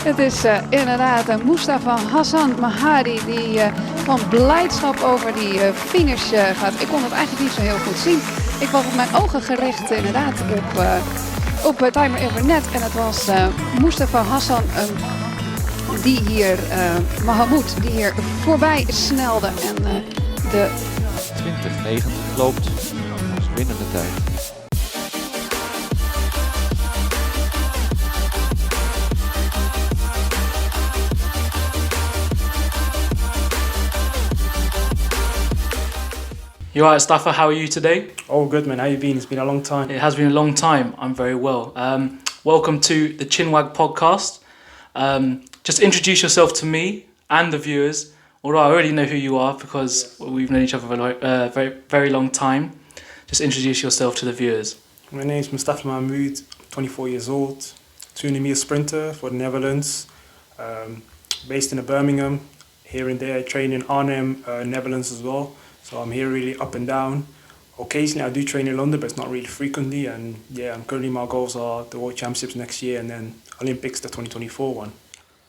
Het is inderdaad Mustafa Mahamuud die van blijdschap over die finish gaat. Ik kon het eigenlijk niet zo heel goed zien. Ik was op mijn ogen gericht inderdaad op Timer Evernet. En het was Mustafa Mahamuud die hier voorbij snelde. En de 2090 loopt als winnende tijd. You alright, Mustafa? How are you today? Oh, good man. How you been? It's been a long time. It has been a long time. I'm very well. Welcome to the Chinwag Podcast. Just introduce yourself to me and the viewers. Although I already know who you are because we've known each other for a very, very long time. Just introduce yourself to the viewers. My name is Mustafa Mahamuud. 24 years old. 200-meter sprinter for the Netherlands. Based in Birmingham. Here and there, I train in Arnhem, Netherlands as well. So I'm here really up and down. Occasionally I do train in London, but it's not really frequently. And yeah, currently my goals are the World Championships next year and then Olympics, the 2024 one.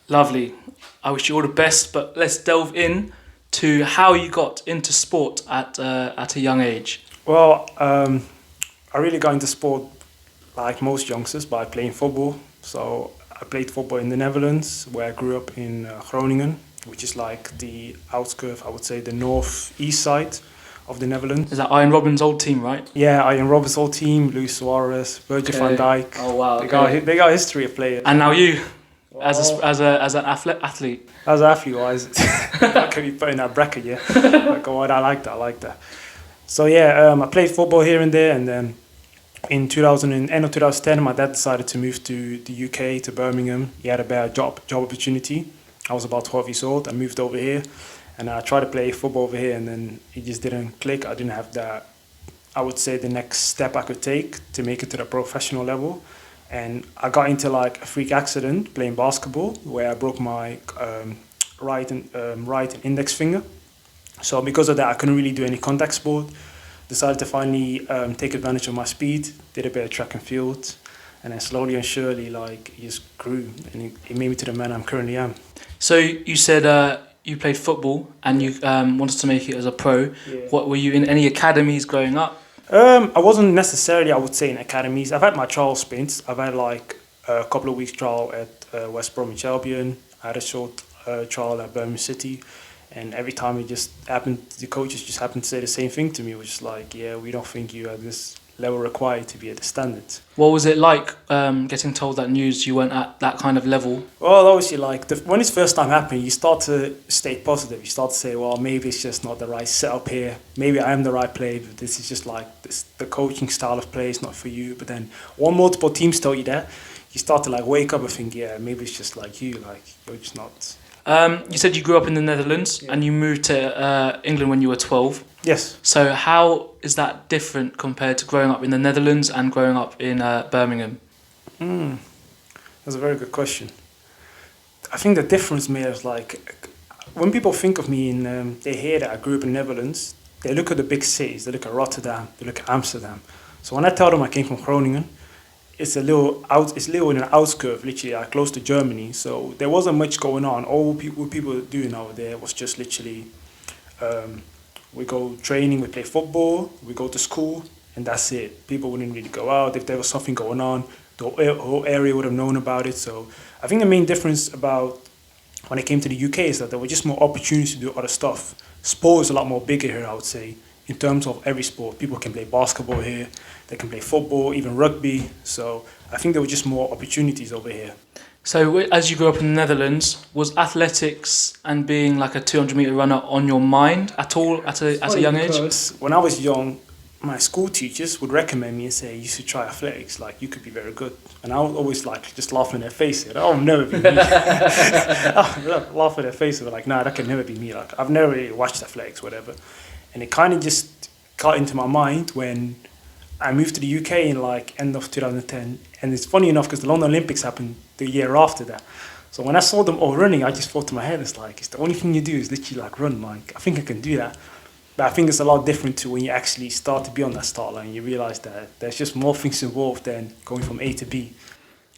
Lovely. I wish you all the best, but let's delve in to how you got into sport at a young age. Well, I really got into sport like most youngsters by playing football. So I played football in the Netherlands, where I grew up in Groningen, which is like the outskirts, I would say the northeast side of the Netherlands. Is that Ian Robin's old team, right? Yeah, Ian Robin's old team, Luis Suarez, Virgil van Dijk. Oh wow! They got a history of players. And now you, as an athlete. As an athlete wise, I could be put in that bracket, yeah. Like, oh, I like that. So yeah, I played football here and there, and then in end of 2010, my dad decided to move to the UK, to Birmingham. He had a better job opportunity. I was about 12 years old. I moved over here and I tried to play football over here and then it just didn't click. I didn't have that, I would say, the next step I could take to make it to the professional level. And I got into like a freak accident playing basketball where I broke my right and index finger. So because of that, I couldn't really do any contact sport. Decided to finally take advantage of my speed, did a bit of track and field. And then slowly and surely, like, it just grew and it made me to the man I'm currently am. So you said you played football and you wanted to make it as a pro. Yeah. What were you in any academies growing up? I wasn't necessarily, I would say, in academies. I've had my trial sprints. I've had like a couple of weeks trial at West Bromwich Albion. I had a short trial at Birmingham City. And every time it just happened, the coaches just happened to say the same thing to me, which is like, yeah, we don't think you are this level required to be at the standard. What was it like getting told that news you weren't at that kind of level? Well, obviously, like when it's first time happening, you start to stay positive. You start to say, well, maybe it's just not the right setup here. Maybe I am the right player, but this is just like this, the coaching style of play is not for you. But then when multiple teams tell you that, you start to like wake up and think, yeah, maybe it's just like you, like you're just not. You said you grew up in the Netherlands and you moved to England when you were 12. Yes. So how is that different compared to growing up in the Netherlands and growing up in Birmingham? That's a very good question. I think the difference here is like, when people think of me and they hear that I grew up in the Netherlands, they look at the big cities, they look at Rotterdam, they look at Amsterdam. So when I tell them I came from Groningen, it's a little in an outskirt, literally like close to Germany. So there wasn't much going on. All people were doing over there was just literally, we go training, we play football, we go to school, and that's it. People wouldn't really go out. If there was something going on, the whole area would have known about it. So I think the main difference about when I came to the UK is that there were just more opportunities to do other stuff. Sport is a lot more bigger here, I would say, in terms of every sport. People can play basketball here, they can play football, even rugby. So I think there were just more opportunities over here. So as you grew up in the Netherlands, was athletics and being like a 200-meter runner on your mind at all at a young age? When I was young, my school teachers would recommend me and say, you should try athletics, like you could be very good. And I would always like just laugh in their face. I'll never be me. Laugh in their face. They're like, nah, that can never be me. Like I've never really watched athletics, whatever. And it kind of just got into my mind when I moved to the UK in like end of 2010. And it's funny enough because the London Olympics happened the year after that. So when I saw them all running, I just thought to my head, it's like, it's the only thing you do is literally like run. Like, I think I can do that. But I think it's a lot different to when you actually start to be on that start line. You realize that there's just more things involved than going from A to B.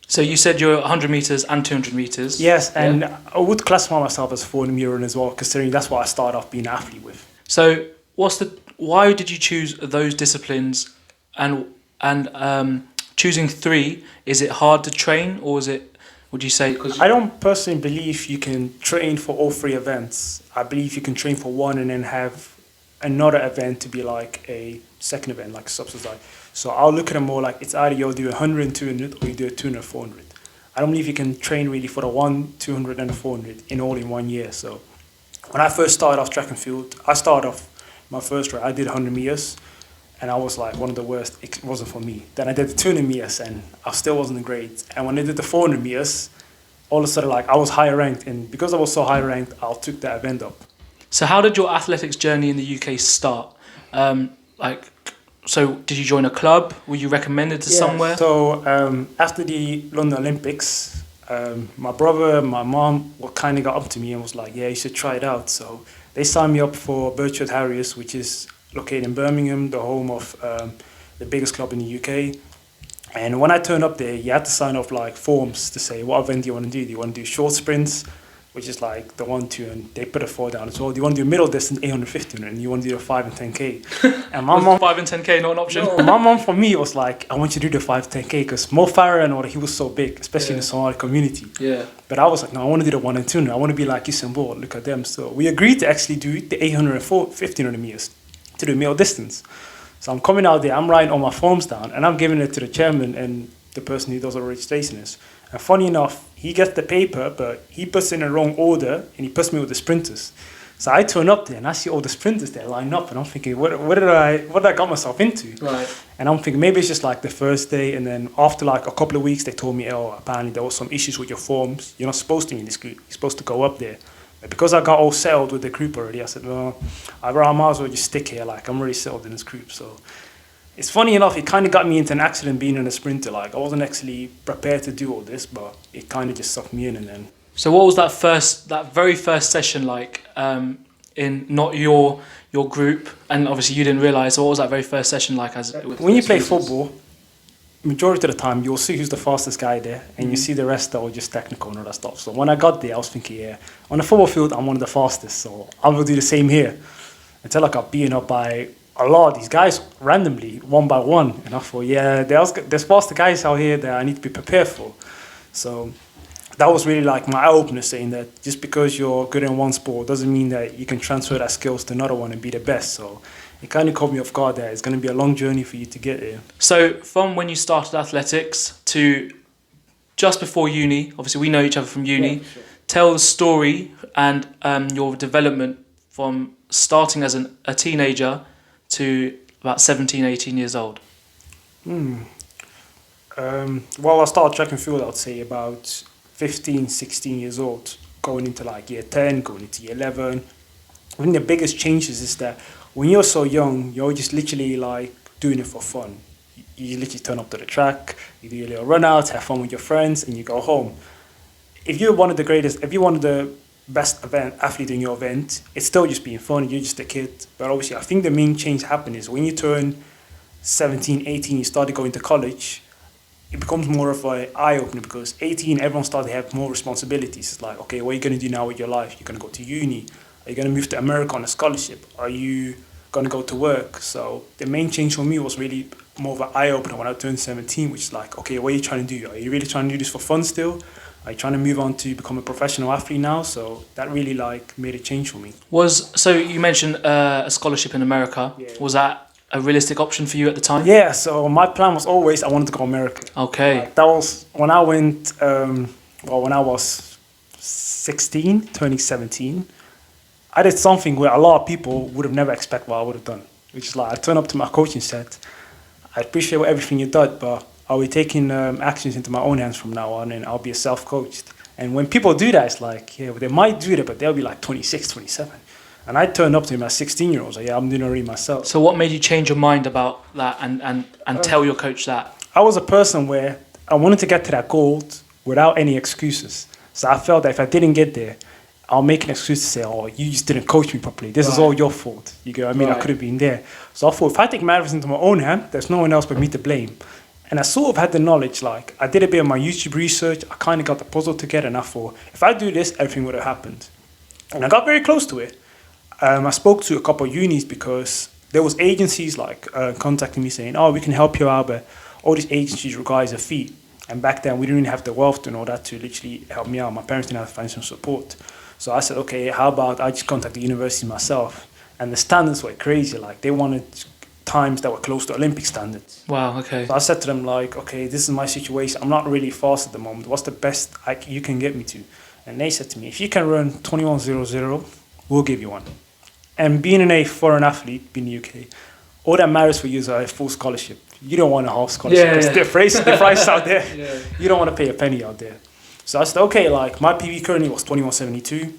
So you said you're 100 meters and 200 meters. Yes, and I would classify myself as 400 meter runner as well, considering that's what I started off being an athlete with. So why did you choose those disciplines, and choosing 3? Is it hard to train, or is it? Would you say? I don't personally believe you can train for all 3 events. I believe you can train for one and then have another event to be like a second event, like a subsidize. So I'll look at it more like it's either you'll do 100 and 200 or you do a 200 and 400. I don't believe you can train really for the 100, 200 and 400 in 1 year. So when I first started off track and field, I started off my first race, I did 100 meters and I was like one of the worst. It wasn't for me. Then I did the 200 meters and I still wasn't great. And when I did the 400 meters, all of a sudden like I was higher ranked, and because I was so high ranked, I took that event up. So how did your athletics journey in the UK start? So did you join a club? Were you recommended to somewhere? So after the London Olympics, my brother, my mom, kind of got up to me and was like, yeah, you should try it out. So they signed me up for Birchwood Harriers, which is located in Birmingham, the home of the biggest club in the UK. And when I turned up there, you had to sign off like forms to say, what event do you want to do? Do you want to do short sprints, which is like the 1-2, and they put a 4 down as well. Do you want to do middle distance, 800, 1500, and you want to do the 5 and 10K? And my mom, 5 and 10K not an option? No, my mom for me was like, I want you to do the 5 10K because Mo Farah and all that, he was so big, especially in the Somali community. Yeah. But I was like, no, I want to do the 1 and 200. I want to be like Usain Bolt. Look at them. So we agreed to actually do the 800 and 1500 meters to do middle distance. So I'm coming out there, I'm writing all my forms down, and I'm giving it to the chairman and the person who does the registration is. And funny enough, he gets the paper, but he puts in the wrong order, and he puts me with the sprinters. So I turn up there, and I see all the sprinters there lined up, and I'm thinking, what did I got myself into? Right. And I'm thinking, maybe it's just like the first day, and then after like a couple of weeks, they told me, oh, apparently there was some issues with your forms. You're not supposed to be in this group. You're supposed to go up there. But because I got all settled with the group already, I said, well, I might as well just stick here. Like, I'm already settled in this group, so... It's funny enough, it kind of got me into an accident being in a sprinter. Like, I wasn't actually prepared to do all this, but it kind of just sucked me in, and then... So what was that very first session like in not your group? And obviously you didn't realise, so what was that very first session like? When you play football, majority of the time, you'll see who's the fastest guy there, and you see the rest that were just technical and all that stuff. So when I got there, I was thinking, yeah, on the football field, I'm one of the fastest, so I will do the same here. Until I got beaten up by a lot of these guys randomly, one by one. And I thought, yeah, there's faster guys out here that I need to be prepared for. So that was really like my eye-opener, saying that just because you're good in one sport doesn't mean that you can transfer that skills to another one and be the best. So it kind of caught me off guard that it's going to be a long journey for you to get there. So from when you started athletics to just before uni, obviously we know each other from uni, Sure. Tell the story and your development from starting as a teenager to about 17, 18 years old. Well, I started track and field, I'd say about 15, 16 years old, going into like year 10, going into year 11. I think the biggest changes is that when you're so young, you're just literally like doing it for fun. You literally turn up to the track, you do your little run outs, have fun with your friends, and you go home. If you're one of the greatest, if you're one of the best athlete in your event, it's still just being fun, you're just a kid. But obviously, I think the main change happened is when you turn 17, 18, you start to go into college, it becomes more of an eye-opener because 18, everyone started to have more responsibilities. It's like, okay, what are you going to do now with your life? You're going to go to uni. Are you going to move to America on a scholarship? Are you going to go to work? So the main change for me was really more of an eye-opener when I turned 17, which is like, okay, what are you trying to do? Are you really trying to do this for fun still? Are you trying to move on to become a professional athlete now? So that really like made a change for me. So you mentioned a scholarship in America. Yeah. Was that a realistic option for you at the time? Yeah, so my plan was always I wanted to go America. Okay. Like, that was when I went, when I was 16, turning 17, I did something where a lot of people would have never expected what I would have done. Which is like, I turned up to my coach and said, I appreciate everything you did, but I'll be taking actions into my own hands from now on, and I'll be a self-coached. And when people do that, it's like, yeah, they might do that, but they'll be like 26, 27. And I turned up to him as 16-year-olds, like, yeah, I'm doing it already myself. So what made you change your mind about that and tell your coach that? I was a person where I wanted to get to that goal without any excuses. So I felt that if I didn't get there, I'll make an excuse to say, oh, you just didn't coach me properly. This is all your fault. You get what I mean? Right. I could have been there. So I thought, if I take matters into my own hand, there's no one else but me to blame. And I sort of had the knowledge, like, I did a bit of my YouTube research, I kind of got the puzzle together, and I thought, if I do this, everything would have happened. And I got very close to it. I spoke to a couple of unis because there was agencies, like, contacting me saying, oh, we can help you out, but all these agencies requires a fee. And back then, we didn't really have the wealth and all that to literally help me out. My parents didn't have financial support. So I said, okay, how about I just contact the university myself? And the standards were crazy. Like, they wanted times that were close to Olympic standards. Wow, okay. So I said to them, like, okay, this is my situation. I'm not really fast at the moment. What's the best you can get me to? And they said to me, if you can run 21.00, we'll give you one. And being a foreign athlete, being in the UK, all that matters for you is a full scholarship. You don't want a half scholarship. Yeah, It's the price out there. Yeah. You don't want to pay a penny out there. So I said, okay, like, my PB currently was 21.72.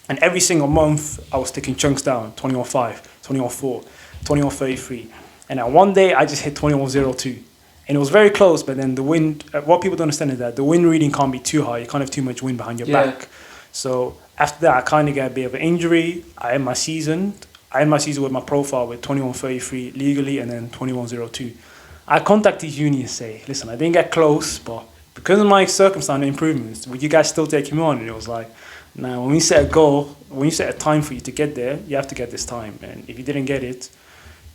And every single month, I was taking chunks down, 21.5, 21.4, 21.33. And then one day, I just hit 21.02. And it was very close, but then the wind, what people don't understand is that the wind reading can't be too high. You can't have too much wind behind your back. So after that, I kind of got a bit of an injury. I had my season with my profile with 21.33 legally and then 21.02. I contact these uni and say, listen, I didn't get close, but because of my circumstantial improvements, would you guys still take me on? And it was like, no, when you set a goal, when you set a time for you to get there, you have to get this time. And if you didn't get it,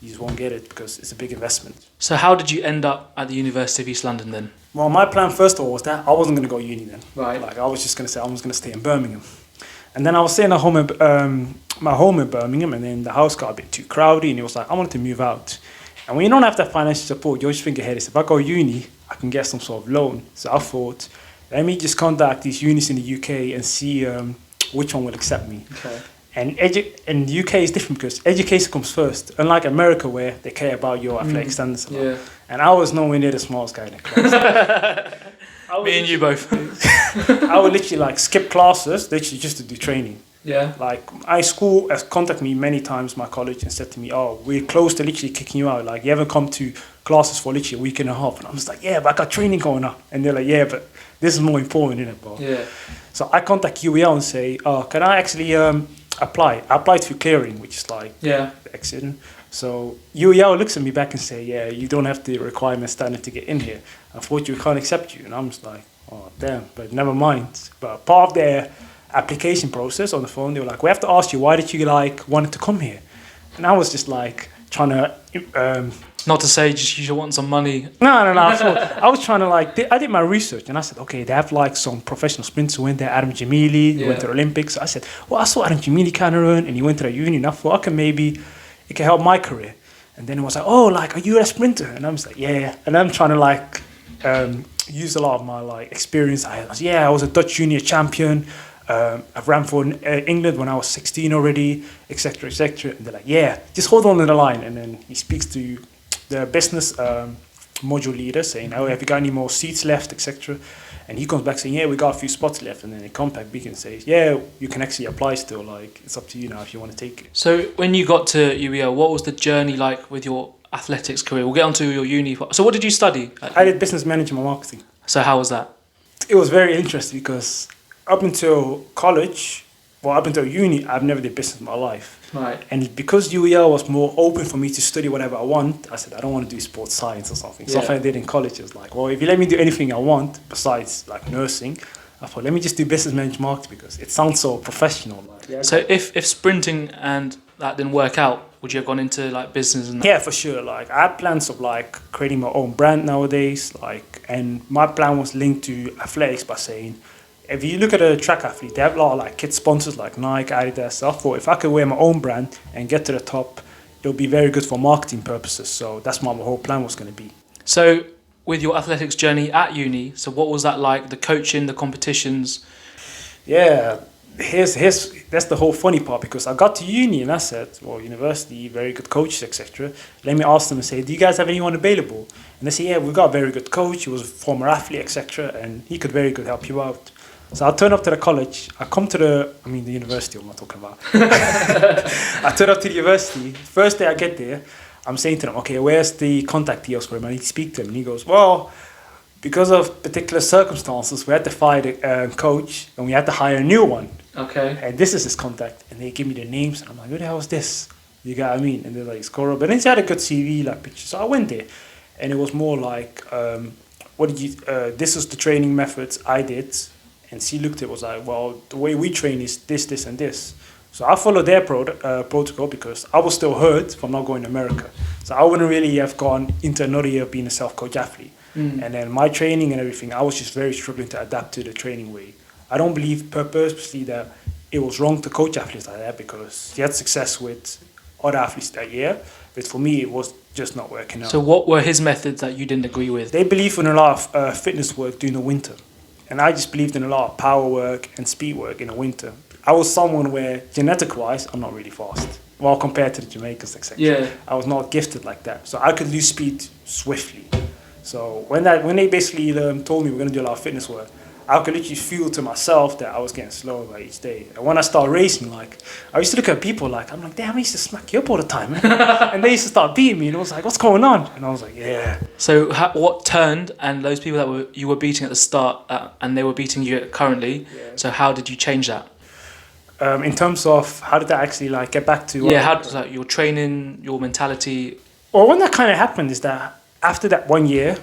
you just won't get it because it's a big investment. So how did you end up at the University of East London then? Well, my plan first of all was that I wasn't going to go uni then. Right. Like, I was just going to say I was going to stay in Birmingham. And then I was staying at home my home in Birmingham, and then the house got a bit too crowded, and it was like, I wanted to move out. And when you don't have that financial support, you always think ahead, if I go uni, I can get some sort of loan. So I thought, let me just contact these unis in the UK and see which one will accept me. Okay. And in the UK is different because education comes first, unlike America where they care about your athletic standards a lot. Yeah. And I was nowhere near the smartest guy in the class. Me and you both. I would literally like skip classes, literally just to do training. Yeah. Like my school has contacted me many times, my college, and said to me, oh, we're close to literally kicking you out. Like, you haven't come to classes for literally a week and a half. And I was like, yeah, but I got training going on. And they're like, yeah, but this is more important, isn't it, bro? Yeah. So I contact UEL and say, oh, can I actually apply? I applied through clearing, which is like the accident. So UEL looks at me back and say, yeah, you don't have the requirement standard to get in here. Unfortunately, we can't accept you. And I'm just like, oh, damn, but never mind. But part of their application process on the phone, they were like, we have to ask you, why did you like wanted to come here? And I was just like trying to... Not to say just you want some money. No. I was trying to I did my research and I said, okay, they have like some professional sprinters who went there, Adam Jamili, who went to the Olympics. I said, well, I saw Adam Jamili kind of run and he went to the uni and I thought, okay, maybe it can help my career. And then it was like, oh, like, are you a sprinter? And I'm just like, yeah. And I'm trying to use a lot of my experience. I was a Dutch junior champion. I've ran for England when I was 16 already, etc., etc. And they're like, yeah, just hold on to the line. And then he speaks to the business module leader saying, oh, have you got any more seats left, etc. And he comes back saying, yeah, we got a few spots left. And then they come back big and say, yeah, you can actually apply still. Like, it's up to you now if you want to take it. So when you got to UEL, what was the journey like with your athletics career? We'll get onto your uni. So what did you study? I did business management marketing. So how was that? It was very interesting because up until college, up until uni, I've never did business in my life. Right. And because UEL was more open for me to study whatever I want, I said, I don't want to do sports science or something. Something I did in college is like, well, if you let me do anything I want besides like nursing, I thought, let me just do business management marketing because it sounds so professional. So if sprinting and that didn't work out, would you have gone into like business and that? Yeah, for sure. Like, I had plans of like creating my own brand nowadays. And my plan was linked to athletics by saying, if you look at a track athlete, they have a lot of like kit sponsors like Nike, Adidas. So I thought if I could wear my own brand and get to the top, it'll be very good for marketing purposes. So that's what my whole plan was going to be. So with your athletics journey at uni, so what was that like? The coaching, the competitions? Yeah, that's the whole funny part because I got to uni and I said, well, university, very good coaches, etc. Let me ask them and say, do you guys have anyone available? And they say, yeah, we've got a very good coach. He was a former athlete, etc. And he could very good help you out. So I turn up to the college. I come to the university, what am I talking about? I turn up to the university. First day I get there, I'm saying to them, okay, where's the contact details for him? I need to speak to him. And he goes, well, because of particular circumstances, we had to fire the coach and we had to hire a new one. Okay. And this is his contact. And they give me the names. And I'm like, who the hell is this? You got what I mean? And they're like, Scoro. But then he had a good CV, like pictures. So I went there. and it was more like, this is the training methods I did, and she looked at it was like, well, the way we train is this, this, and this. So I followed their protocol because I was still hurt from not going to America. So I wouldn't really have gone into another year of being a self-coach athlete. And then my training and everything, I was just very struggling to adapt to the training way. I don't believe purposely that it was wrong to coach athletes like that, because he had success with other athletes that year. But for me, it was just not working out. So what were his methods that you didn't agree with? They believe in a lot of fitness work during the winter. And I just believed in a lot of power work and speed work in the winter. I was someone where, genetic-wise, I'm not really fast. Well, compared to the Jamaicans, etc. Yeah. I was not gifted like that. So I could lose speed swiftly. So when they basically told me we're going to do a lot of fitness work, I could literally feel to myself that I was getting slower by each day. And when I started racing, like, I used to look at people like, I'm like, damn, I used to smack you up all the time, man. And they used to start beating me, and I was like, what's going on? And I was like, yeah. So what turned, and those people that you were beating at the start, and they were beating you currently, so how did you change that? In terms of how did that actually like get back to... how did like, your training, your mentality? Well, when that kind of happened is that after that 1 year,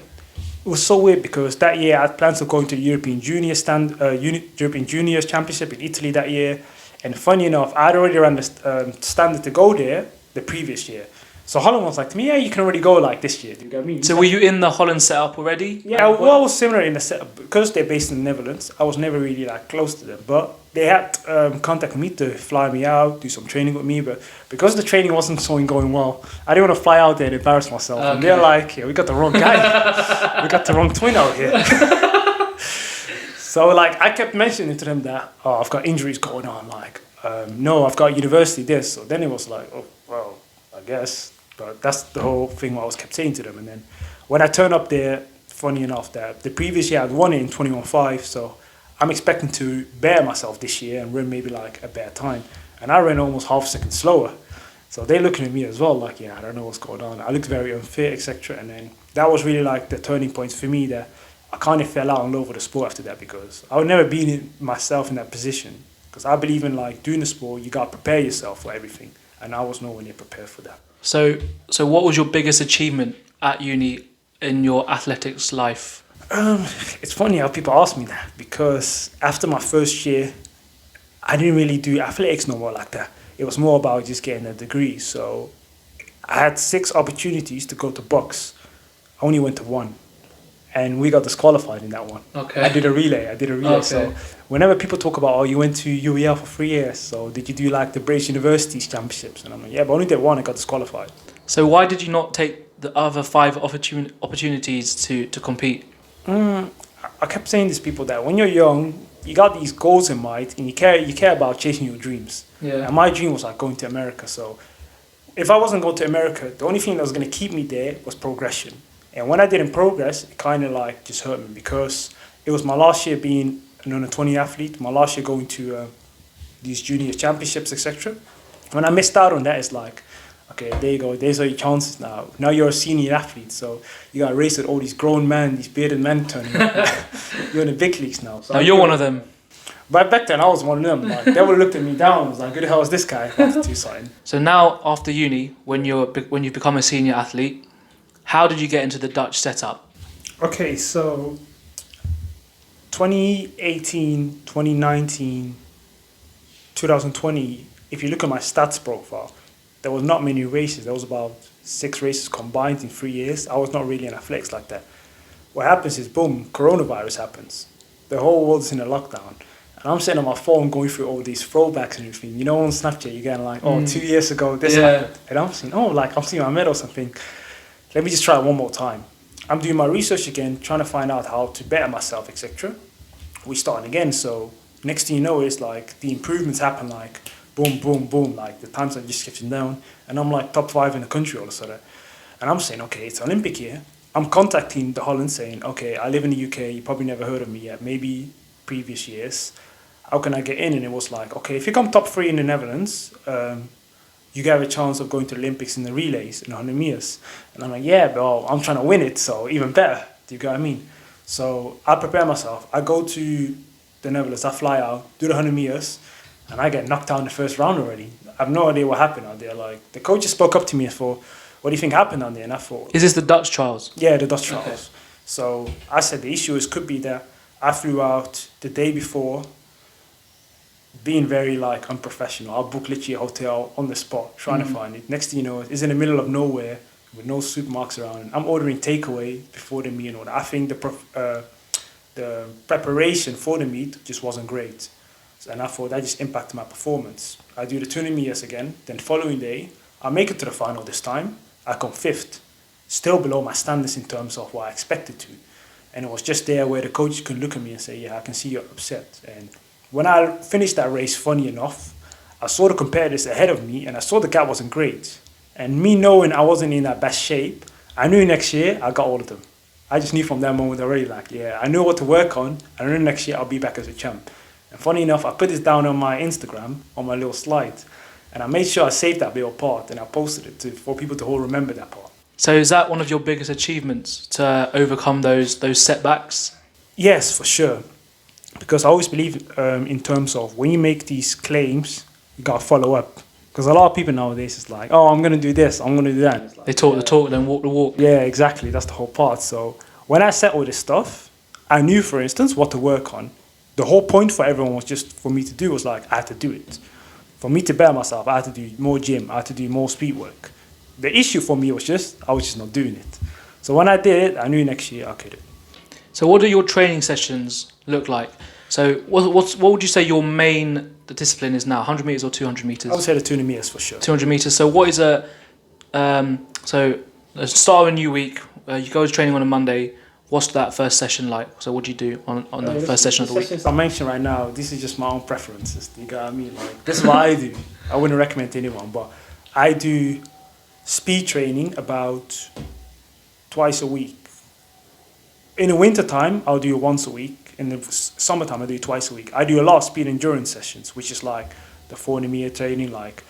it was so weird because that year I had plans of going to the European Juniors Championship in Italy that year. And funny enough, I'd already ran the standard to go there the previous year. So Holland was like to me, yeah, you can already go like this year. Do you get what I mean? So were you in the Holland setup already? Yeah, well, I was similar in the setup. Because they're based in the Netherlands, I was never really like close to them. But they had contacted me to fly me out, do some training with me. But because the training wasn't going well, I didn't want to fly out there and embarrass myself. Okay. And they're like, yeah, we got the wrong guy. We got the wrong twin out here. So like I kept mentioning to them that, oh, I've got injuries going on. Like, no, I've got university this. So then it was like, oh, well, I guess. But that's the whole thing what I was kept saying to them. And then when I turned up there, funny enough, that the previous year I'd won it in 21.5. So I'm expecting to better myself this year and run maybe like a better time. And I ran almost half a second slower. So they're looking at me as well, like, yeah, I don't know what's going on. I looked very unfit, etc. And then that was really like the turning point for me that I kind of fell out in love with the sport after that, because I would never be myself in that position. Because I believe in like doing the sport, you got to prepare yourself for everything. And I was nowhere near prepared for that. So what was your biggest achievement at uni in your athletics life? It's funny how people ask me that, because after my first year, I didn't really do athletics no more like that. It was more about just getting a degree. So I had 6 opportunities to go to box. I only went to 1. And we got disqualified in that one. Okay. I did a relay. Okay. So whenever people talk about, oh, you went to UEL for 3 years, so did you do like the British Universities Championships? And I'm like, yeah, but I only did 1, I got disqualified. So why did you not take the other 5 opportunities to compete? I kept saying to people that when you're young, you got these goals in mind, and you care about chasing your dreams. Yeah. And my dream was like going to America. So if I wasn't going to America, the only thing that was going to keep me there was progression. And when I didn't progress, it kind of like just hurt me, because it was my last year being an under 20 athlete, my last year going to these junior championships, etc. When I missed out on that, it's like, okay, there you go, there's all your chances now. Now you're a senior athlete, so you got to race with all these grown men, these bearded men turning up. You're in the big leagues now. So now you're one of them. But back then, I was one of them. Like, they would have looked at me down. I was like, who the hell is this guy? After 2 something. So now, after uni, when you've become a senior athlete, how did you get into the Dutch setup? Okay, so 2018, 2019, 2020, if you look at my stats profile, there was not many races. There was about 6 races combined in 3 years. I was not really an athletics like that. What happens is, boom, coronavirus happens. The whole world's in a lockdown. And I'm sitting on my phone going through all these throwbacks and everything. You know, on Snapchat, you're getting like, 2 years ago, this happened. And I'm seeing, I'm seeing my medal or something. Let me just try it one more time. I'm doing my research again, trying to find out how to better myself, etc. We're starting again. So next thing you know, it's like the improvements happen like boom, boom, boom. Like the times are just getting down. And I'm like top 5 in the country all of a sudden. And I'm saying, okay, it's Olympic year. I'm contacting the Holland saying, okay, I live in the UK. You probably never heard of me yet. Maybe previous years. How can I get in? And it was like, okay, if you come top 3 in the Netherlands, you have a chance of going to the Olympics in the relays in 100 meters. And I'm like, yeah, but I'm trying to win it, so even better. Do you get what I mean? So I prepare myself. I go to the Netherlands, I fly out, do the 100 meters, and I get knocked out in the first round already. I have no idea what happened out there. Like, the coaches spoke up to me for, what do you think happened on there? And I thought, Is this the Dutch trials? yeah, the Dutch trials. Okay. So I said the issue could be that I flew out the day before, being very like unprofessional. I booked literally a hotel on the spot, trying to find it. Next thing you know, it's in the middle of nowhere with no supermarkets around. I'm ordering takeaway before the meet and all that. I think the preparation for the meet just wasn't great. And I thought that just impacted my performance. I do the 200 meters again, then the following day, I make it to the final this time. I come 5th, still below my standards in terms of what I expected to. And it was just there where the coach could look at me and say, yeah, I can see you're upset. And when I finished that race, funny enough, I saw the competitors ahead of me and I saw the gap wasn't great. And me knowing I wasn't in that best shape, I knew next year I got all of them. I just knew from that moment already, like, yeah, I know what to work on. I know next year I'll be back as a champ. And funny enough, I put this down on my Instagram, on my little slide. And I made sure I saved that little part and I posted it for people to all remember that part. So is that one of your biggest achievements, to overcome those setbacks? Yes, for sure. Because I always believe in terms of when you make these claims, you got to follow up. Because a lot of people nowadays is like, oh, I'm going to do this, I'm going to do that. It's like, They talk the talk, then walk the walk. yeah, exactly. That's the whole part. So when I set all this stuff, I knew, for instance, what to work on. The whole point for everyone was just for me to do was like, I had to do it. For me to better myself, I had to do more gym, I had to do more speed work. The issue for me was I was just not doing it. So when I did it, I knew next year I could do it. So what do your training sessions look like? So what would you say your main discipline is now? 100 meters or 200 meters? I would say the 200 meters for sure. 200 meters. So what is so let's start of a new week. You go to training on a Monday. What's that first session like? So what do you do on the first session of the week? Sessions I mentioned right now, this is just my own preferences. You get what I mean? Like, this is what I do. I wouldn't recommend to anyone, but I do speed training about twice a week. In the winter time, I'll do it once a week. In the summertime, I do it twice a week. I do a lot of speed endurance sessions, which is like the 400 meter training, like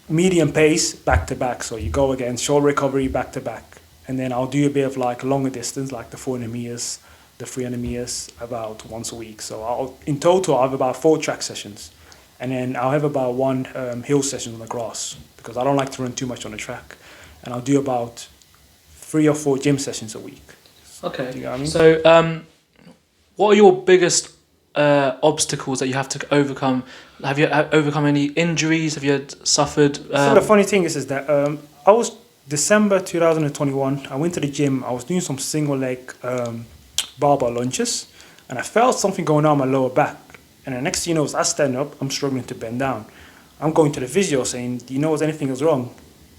medium pace back to back. So you go again, short recovery back to back. And then I'll do a bit of like longer distance, like the 400 meters, the 300 meters, about once a week. So in total, I'll have about 4 track sessions. And then I'll have about 1 hill session on the grass, because I don't like to run too much on the track. And I'll do about 3 or 4 gym sessions a week. Okay. Do you know what I mean? So what are your biggest obstacles that you have to overcome? Have you overcome any injuries? Have you suffered? So the funny thing is that I was December 2021. I went to the gym. I was doing some single leg barbell lunges, and I felt something going on my lower back. And the next thing you know, as I stand up, I'm struggling to bend down. I'm going to the physio saying, do you know if anything is wrong?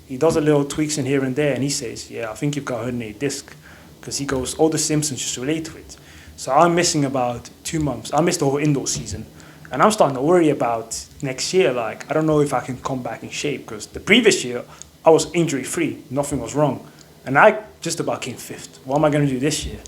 He does a little tweaks in here and there, and he says, yeah, I think you've got a herniated disc. Because he goes, all the symptoms just relate to it. So I'm missing about 2 months. I missed the whole indoor season. And I'm starting to worry about next year. Like, I don't know if I can come back in shape. Because the previous year, I was injury-free. Nothing was wrong. And I just about came 5th. What am I going to do this year?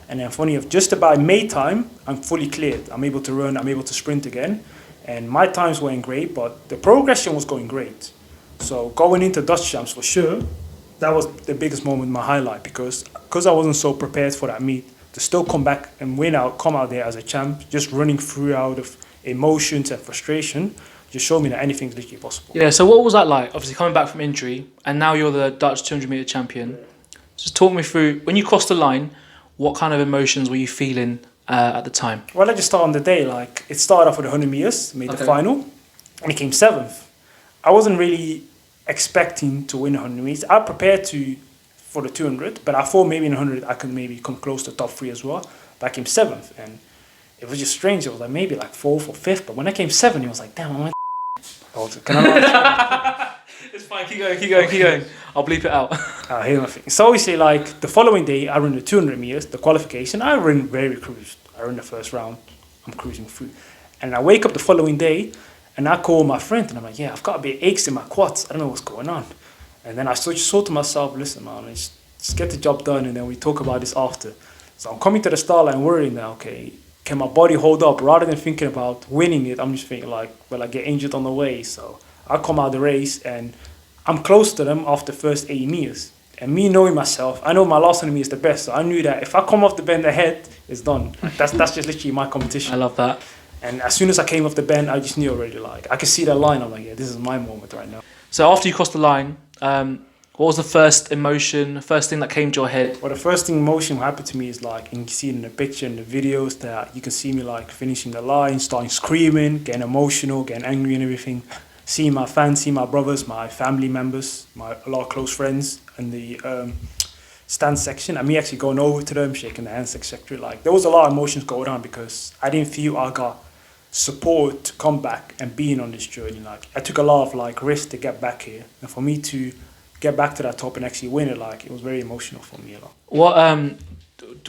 And then funny enough, just about May time, I'm fully cleared. I'm able to run. I'm able to sprint again. And my times weren't great, but the progression was going great. So going into Dutch champs for sure, that was the biggest moment, my highlight, because I wasn't so prepared for that meet, to still come back and come out there as a champ, just running through out of emotions and frustration, just showed me that anything's literally possible. Yeah, so what was that like? Obviously coming back from injury, and now you're the Dutch 200 meter champion. Just talk me through, when you crossed the line, what kind of emotions were you feeling at the time? Well, I just started on the day, like, it started off with 100 meters, made the final, and it came 7th. I wasn't really expecting to win 100 meters. I prepared for the 200, but I thought maybe in 100 I could maybe come close to top 3 as well. But I came 7th, and it was just strange. It was like maybe like 4th or 5th, but when I came 7th, it was like, damn, can I not? It's fine, keep going. I'll bleep it out. I hear nothing. So obviously, like, the following day, I ran the 200 meters, the qualification. I ran very cruised. I ran the first round. I'm cruising through. And I wake up the following day, and I call my friend, and I'm like, yeah, I've got a bit of aches in my quads. I don't know what's going on. And then I just thought to myself, listen, man, just get the job done, and then we talk about this after. So I'm coming to the start line worrying now, okay, can my body hold up? Rather than thinking about winning it, I'm just thinking like, will I get injured on the way? So I come out of the race, and I'm close to them after the first 80 meters. And me knowing myself, I know my last 100 meters is the best. So I knew that if I come off the bend ahead, it's done. Like, that's just literally my competition. I love that. And as soon as I came off the bend, I just knew already, like, I could see that line. I'm like, yeah, this is my moment right now. So after you crossed the line, what What was the first emotion, first thing that came to your head? Well, the first thing emotion happened to me is like, and you can see it in the picture and the videos, that you can see me like finishing the line, starting screaming, getting emotional, getting angry and everything. Seeing my fans, seeing my brothers, my family members, a lot of close friends in the stand section, and me actually going over to them, shaking their hands, etc. Like, there was a lot of emotions going on because I didn't feel I got support to come back and being on this journey. Like, I took a lot of like risk to get back here, and for me to get back to that top and actually win it, like, it was very emotional for me a lot. What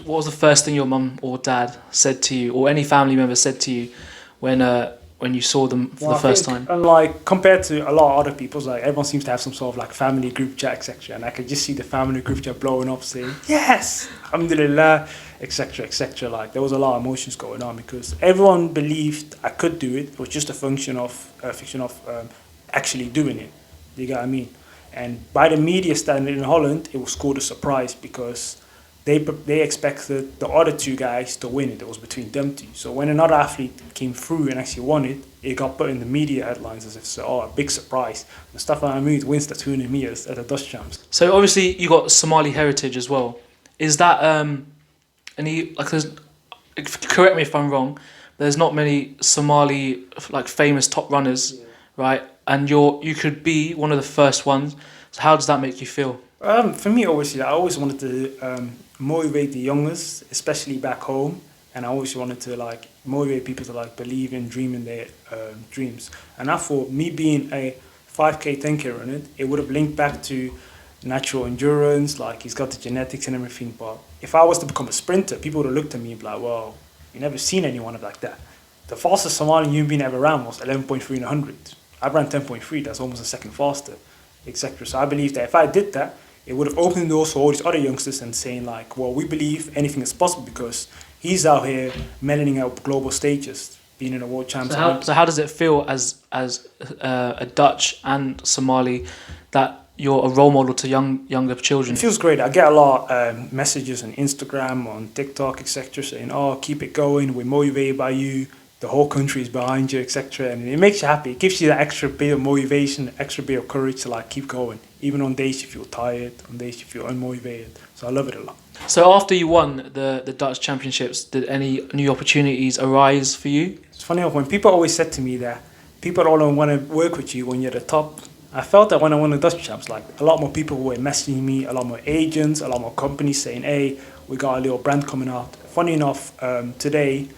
was the first thing your mum or dad said to you, or any family member said to you when you saw them for the first time? And like, compared to a lot of other people, like, everyone seems to have some sort of like family group chat, etc. And I could just see the family group chat blowing up, saying yes, alhamdulillah, etc., etc. Like, there was a lot of emotions going on because everyone believed I could do it. It was just a fiction of actually doing it. You get what I mean? And by the media standard in Holland, it was called a surprise because they expected the other two guys to win it. It was between them two. So when another athlete came through and actually won it, it got put in the media headlines as if, a big surprise. Mustafa Mahamuud wins the 200 meters at the Dutch Champs. So obviously you got Somali heritage as well. Is that correct me if I'm wrong, there's not many Somali like famous top runners, right? And you could be one of the first ones. So how does that make you feel? For me, obviously, I always wanted to motivate the youngest, especially back home, and I always wanted to like motivate people to like believe in dreaming their dreams. And I thought me being a 5K 10K runner, it would have linked back to natural endurance, like he's got the genetics and everything. But if I was to become a sprinter, people would have looked at me and be like, well, you never seen anyone like that. The fastest Somali human being ever ran was 11.3 in 100. I ran 10.3, that's almost a second faster, etc. So I believe that if I did that, it would have opened doors for all these other youngsters and saying like, well, we believe anything is possible because he's out here medaling out global stages, being in a world championship. So how does it feel as a Dutch and Somali that you're a role model to younger children? It feels great. I get a lot of messages on Instagram, on TikTok, etc. saying, oh, keep it going, we're motivated by you, the whole country is behind you, etc. And it makes you happy. It gives you that extra bit of motivation, extra bit of courage to like keep going. Even on days you feel tired, on days you feel unmotivated. So I love it a lot. So after you won the Dutch Championships, did any new opportunities arise for you? It's funny when people always said to me that people don't want to work with you when you're at the top. I felt that when I won the Dutch Champs, like a lot more people were messaging me, a lot more agents, a lot more companies saying, hey, we got a little brand coming out. Funny enough, today,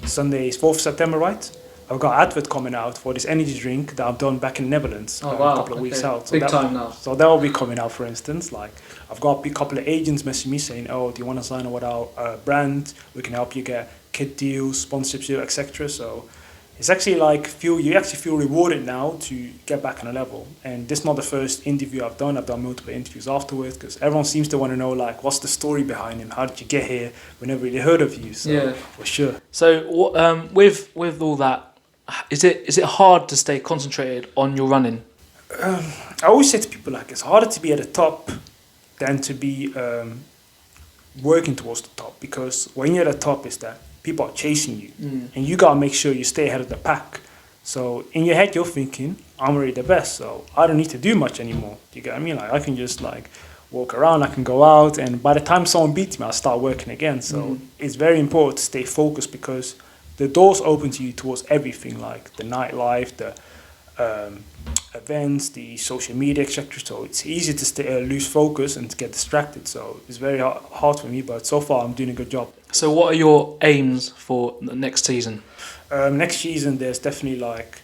Sunday is 4th September, right? I've got an advert coming out for this energy drink that I've done back in the Netherlands a couple of weeks out. So big time now. So that will be coming out, for instance. Like, I've got a couple of agents messaging me saying, oh, do you want to sign up with our brand? We can help you get kit deals, sponsorship deals, etc. So it's actually like you actually feel rewarded now to get back on a level. And this is not the first interview I've done. I've done multiple interviews afterwards because everyone seems to want to know like what's the story behind him? How did you get here? We never really heard of you. So yeah, for sure. So with all that, is it hard to stay concentrated on your running? I always say to people like it's harder to be at the top than to be working towards the top, because when you're at the top is that people are chasing you and you gotta make sure you stay ahead of the pack. So in your head you're thinking, I'm already the best, so I don't need to do much anymore. You get what I mean? Like I can just like walk around, I can go out, and by the time someone beats me I'll start working again. So it's very important to stay focused because the doors open to you towards everything, like the nightlife, the events, the social media, etc. So it's easy to lose focus and to get distracted. So it's very hard for me, but so far I'm doing a good job. So what are your aims for the next season? Next season there's definitely like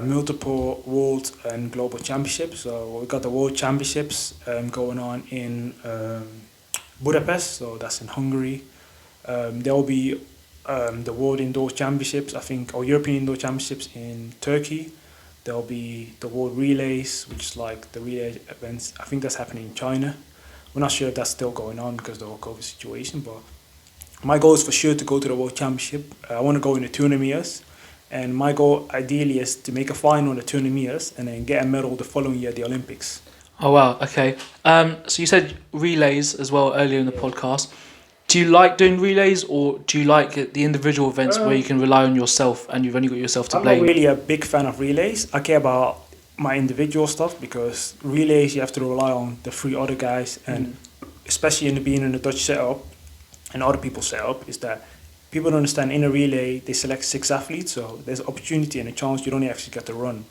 multiple world and global championships. So we've got the world championships going on in Budapest, so that's in Hungary. There will be the World Indoor Championships, I think, or European Indoor Championships in Turkey. There'll be the World Relays, which is like the relay events. I think that's happening in China. We're not sure if that's still going on because of the whole COVID situation, but my goal is for sure to go to the World Championship. I want to go in the 200 meters, and my goal ideally is to make a final in the 200 meters and then get a medal the following year at the Olympics. Oh wow, okay. So you said relays as well earlier in the podcast. Do you like doing relays, or do you like the individual events where you can rely on yourself and you've only got yourself to blame? I'm not really a big fan of relays. I care about my individual stuff, because relays you have to rely on the 3 other guys, and especially in the being in the Dutch setup and other people's setup, is that people don't understand in a relay they select 6 athletes, so there's opportunity and a chance you don't actually get to run.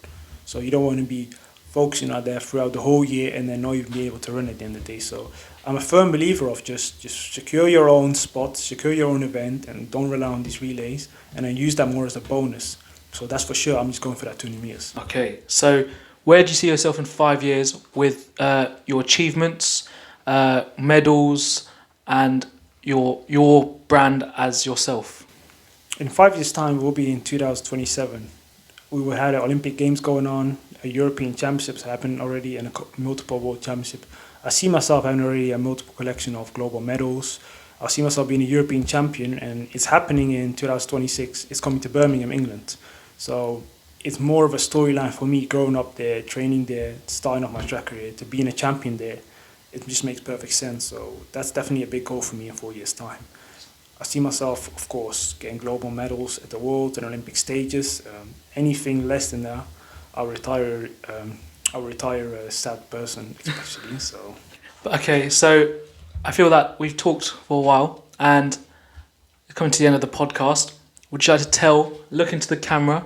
So you don't want to be focusing out there throughout the whole year and then not even be able to run at the end of the day. So I'm a firm believer of just secure your own spot, secure your own event, and don't rely on these relays, and then use that more as a bonus. So that's for sure. I'm just going for that 200 meters. Okay, so where do you see yourself in 5 years with your achievements, medals, and your brand as yourself? In 5 years' time, we'll be in 2027. We will have the Olympic Games going on, a European Championships happen already, and a multiple World Championship. I see myself having already a multiple collection of global medals. I see myself being a European champion, and it's happening in 2026. It's coming to Birmingham, England. So it's more of a storyline for me growing up there, training there, starting off my track career, to being a champion there. It just makes perfect sense. So that's definitely a big goal for me in 4 years' time. I see myself, of course, getting global medals at the World and Olympic stages. Anything less than that, I'll retire. I'll retire a sad person, especially. So. Okay, so I feel that we've talked for a while, and coming to the end of the podcast, would you like to look into the camera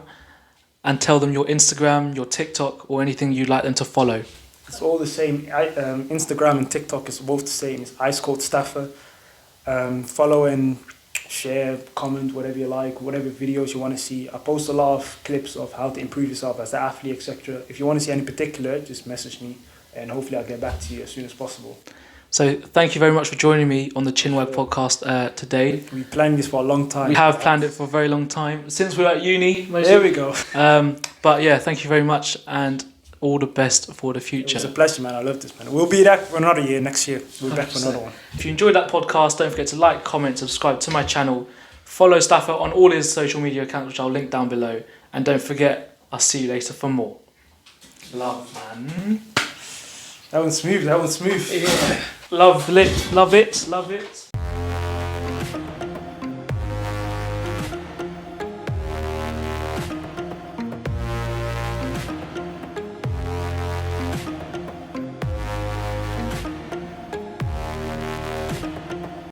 and tell them your Instagram, your TikTok, or anything you'd like them to follow? It's all the same. Instagram and TikTok is both the same. It's IceColdStafa. Follow and share, comment, whatever you like, whatever videos you want to see. I post a lot of clips of how to improve yourself as an athlete, etc. If you want to see any particular, just message me, and hopefully I'll get back to you as soon as possible. So thank you very much for joining me on the Chinwag Podcast today. We planned this for a long time. We have planned it for a very long time, since we were at uni. There we go. But yeah, thank you very much, and all the best for the future. It's a pleasure, man. I love this, man. We'll be back for another year next year. We'll be back for another one. If you enjoyed that podcast, don't forget to like, comment, subscribe to my channel. Follow Stafford on all his social media accounts, which I'll link down below. And don't forget, I'll see you later for more. Love, man. That one's smooth. Yeah. Love it.